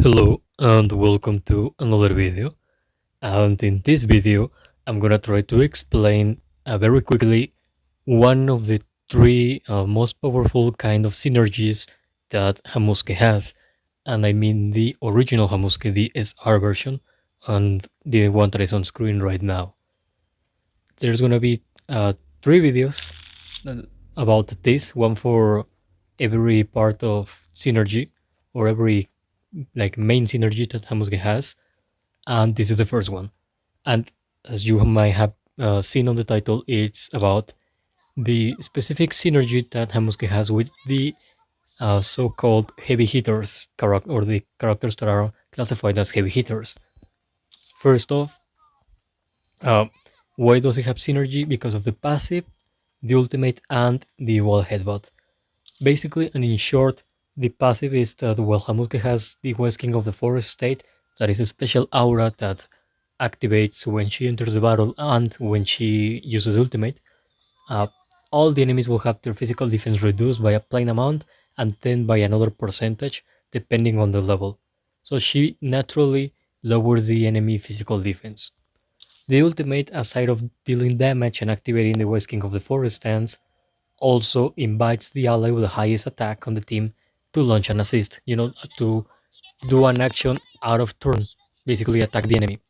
Hello and welcome to another video, and in this video I'm gonna try to explain very quickly one of the three most powerful kind of synergies that Hamusuke has, and I mean the original Hamusuke, the SR version, and the one that is on screen right now. There's gonna be three videos uh, about this, one for every part of synergy or every like main synergy that Hamusuke has, and this is the first one. And as you might have seen on the title, it's about the specific synergy that Hamusuke has with the so-called heavy hitters character, or the characters that are classified as heavy hitters. First off, uh, why does it have synergy? Because of the passive, the ultimate, and the wall headbutt. Basically, and in short, the passive is that while Hamusuke has the West King of the Forest state, that is a special aura that activates when she enters the battle and when she uses ultimate. Uh, all the enemies will have their physical defense reduced by a plain amount and then by another percentage depending on the level. So she naturally lowers the enemy physical defense. The ultimate, aside of dealing damage and activating the West King of the Forest stance, also invites the ally with the highest attack on the team to launch an assist, to do an action out of turn, basically attack the enemy.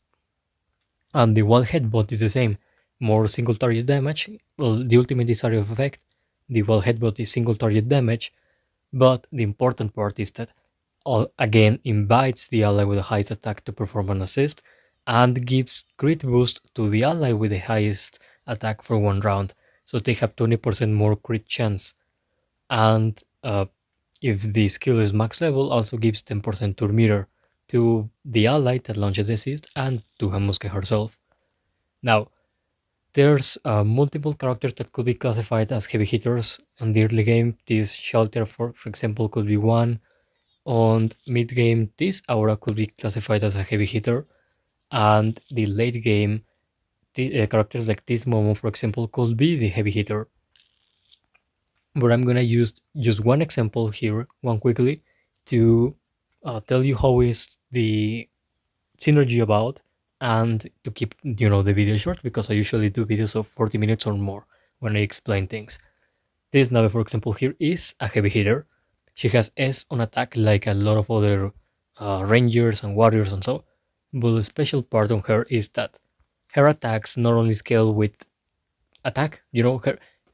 And the wall headbutt is the same, more single target damage. Well, the ultimate is area of effect, the wall headbutt is single target damage, but the important part is that again invites the ally with the highest attack to perform an assist and gives crit boost to the ally with the highest attack for one round, so they have 20% more crit chance. And if the skill is max level, also gives 10% turn meter to the ally that launches the assist and to Hamusuke herself. Now, there's multiple characters that could be classified as heavy hitters. On the early game, this Shelter, for example, could be one. On mid game, this Aura could be classified as a heavy hitter. And the late game, the characters like this Momo, for example, could be the heavy hitter. But I'm gonna use just one example here, one quickly, to tell you how is the synergy about, and to keep the video short, because I usually do videos of 40 minutes or more when I explain things. This Nave, for example, here is a heavy hitter. She has S on attack like a lot of other rangers and warriors and so, but the special part on her is that her attacks not only scale with attack,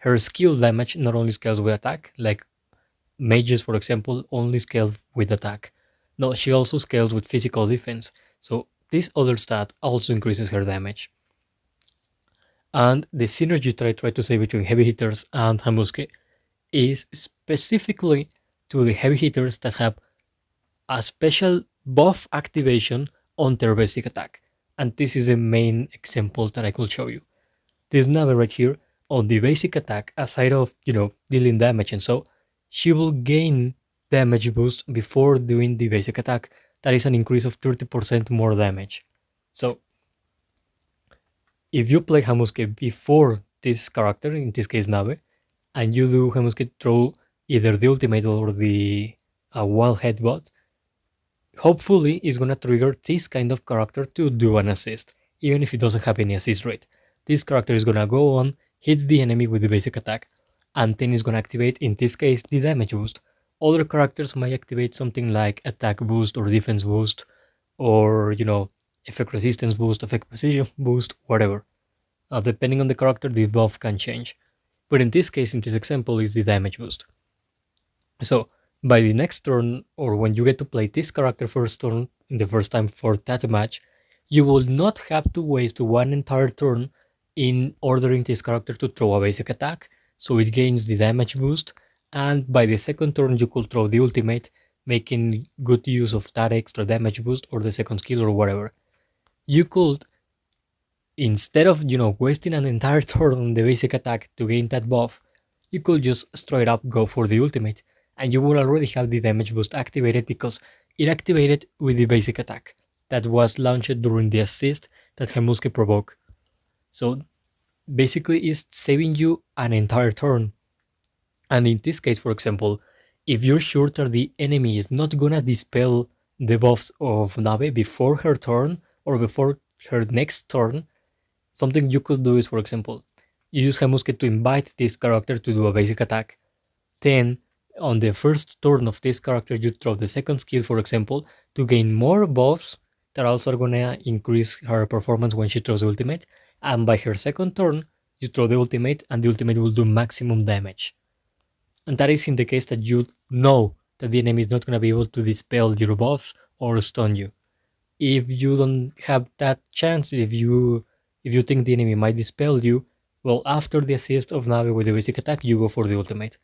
her skill damage not only scales with attack, like mages, for example, only scale with attack. No, she also scales with physical defense. So this other stat also increases her damage. And the synergy that I try to say between heavy hitters and Hamusuke is specifically to the heavy hitters that have a special buff activation on their basic attack. And this is the main example that I could show you. This Nave right here, on the basic attack, aside of, dealing damage and so, she will gain damage boost before doing the basic attack. That is an increase of 30% more damage. So, if you play Hamusuke before this character, in this case Nave, and you do Hamusuke through either the ultimate or the wall headbutt, hopefully it's gonna trigger this kind of character to do an assist, even if it doesn't have any assist rate. This character is gonna go on, hit the enemy with the basic attack, and then it's gonna activate, in this case, the damage boost. Other characters might activate something like attack boost or defense boost, or effect resistance boost, effect precision boost, whatever. Depending on the character, the buff can change. But in this case, in this example, is the damage boost. So by the next turn, or when you get to play this character first turn, in the first time for that match, you will not have to waste one entire turn in ordering this character to throw a basic attack, so it gains the damage boost, and by the second turn you could throw the ultimate, making good use of that extra damage boost or the second skill or whatever. You could, instead of wasting an entire turn on the basic attack to gain that buff, you could just straight up go for the ultimate, and you will already have the damage boost activated because it activated with the basic attack that was launched during the assist that Hamusuke provoked. So basically it's saving you an entire turn. And in this case, for example, if you're sure that the enemy is not gonna dispel the buffs of Nabe before her turn or before her next turn, something you could do is, for example, you use Hamusuke to invite this character to do a basic attack. Then, on the first turn of this character, you throw the second skill, for example, to gain more buffs that also are gonna increase her performance when she throws the ultimate. And by her second turn, you throw the ultimate, and the ultimate will do maximum damage. And that is in the case that you know that the enemy is not gonna be able to dispel your buffs or stun you. If you don't have that chance, if you think the enemy might dispel you, well, after the assist of Navi with the basic attack, you go for the ultimate,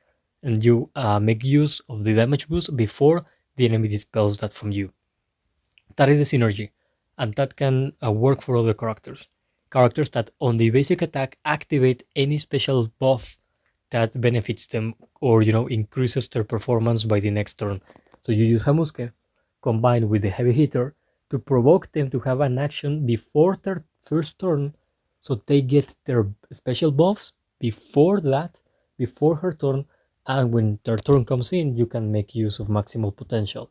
and you make use of the damage boost before the enemy dispels that from you. That is the synergy, and that can work for other characters. Characters that on the basic attack activate any special buff that benefits them or increases their performance by the next turn. So you use Hamusuke combined with the heavy hitter to provoke them to have an action before their first turn, so they get their special buffs before that, before her turn, and when their turn comes in, you can make use of maximal potential.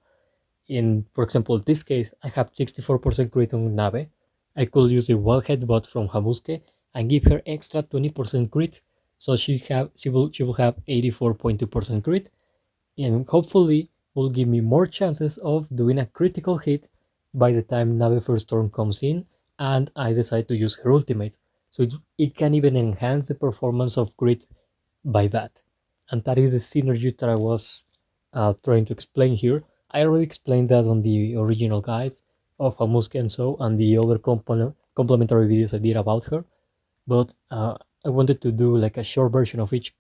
In, for example, this case, I have 64% crit on Nabe. I could use the wall headbutt from Hamusuke and give her extra 20% crit, so she will have 84.2% crit, and hopefully will give me more chances of doing a critical hit by the time Nabe first turn comes in and I decide to use her ultimate. So it can even enhance the performance of crit by that. And that is the synergy that I was trying to explain here. I already explained that on the original guide of Hamusuke and so, and the other complementary videos I did about her. But I wanted to do like a short version of each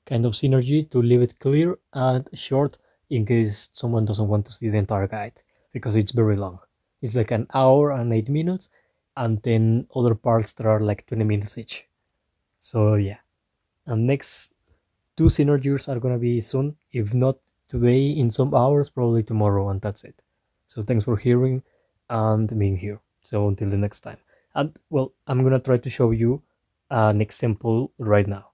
kind of synergy to leave it clear and short in case someone doesn't want to see the entire guide, because it's very long. It's like an hour and 8 minutes, and then other parts that are like 20 minutes each. So yeah, and next two synergies are gonna be soon, if not today, in some hours, probably tomorrow, and that's it. So thanks for hearing and being here. So until the next time. And well, I'm gonna try to show you an example right now.